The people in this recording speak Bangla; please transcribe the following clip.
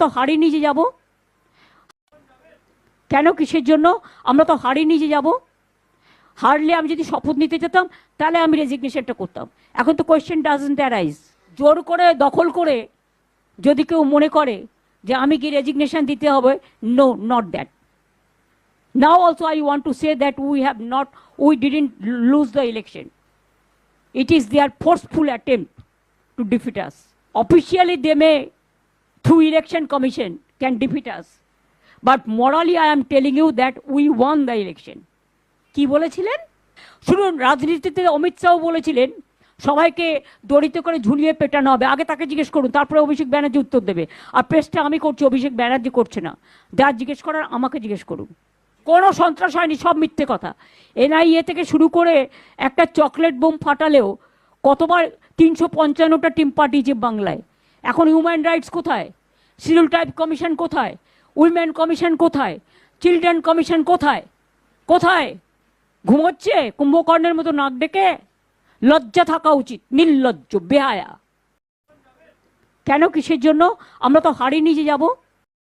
তো হাড়ি নিয়ে যাব। কেন, কিসের জন্য? আমরা তো হাড়ি নিয়ে যাব। হারলে আমি যদি শপথ নিতে যেতাম তাহলে আমি রেজিগনেশনটা করতাম। এখন তো কোয়েশ্চেন ডাজন্ট অ্যারাইজ। জোর করে দখল করে যদি কেউ মনে করে যে আমি কি রেজিগনেশন দিতে হবে, no, not that. Now also I want to say that we didn't lose the election. It is their forceful attempt to defeat us. Officially, they may, through election commission, can defeat us. But morally, I am telling you that we won the election. কি বলেছিলেন শুনুন, রাজনীতিতে অমিত শাহ বলেছিলেন সবাইকে দড়িতে করে ঝুলিয়ে পেটানো হবে। আগে তাকে জিজ্ঞেস করুন, তারপরে অভিষেক ব্যানার্জি উত্তর দেবে। আর প্রেসটা আমি করছি, অভিষেক ব্যানার্জি করছে না। যা জিজ্ঞেস করার আমাকে জিজ্ঞেস করুন। কোনো সন্ত্রাস হয়নি, সব মিথ্যে কথা। এনআইএ থেকে শুরু করে একটা চকলেট বোম ফাটালেও কতবার 355টা টিম পাঠিয়েছে বাংলায়। এখন হিউম্যান রাইটস কোথায়? শিডিউল ট্রাইব কমিশন কোথায়? উইমেন কমিশন কোথায়? চিলড্রেন কমিশন কোথায়? কোথায়? ঘুমোচ্ছে কুম্ভকর্ণের মতো নাক ডেকে? লজ্জা থাকা উচিত, নির্লজ্জ, বেহায়া। কেন, কিসের জন্য? আমরা তো হাড়ি নিয়ে যাব।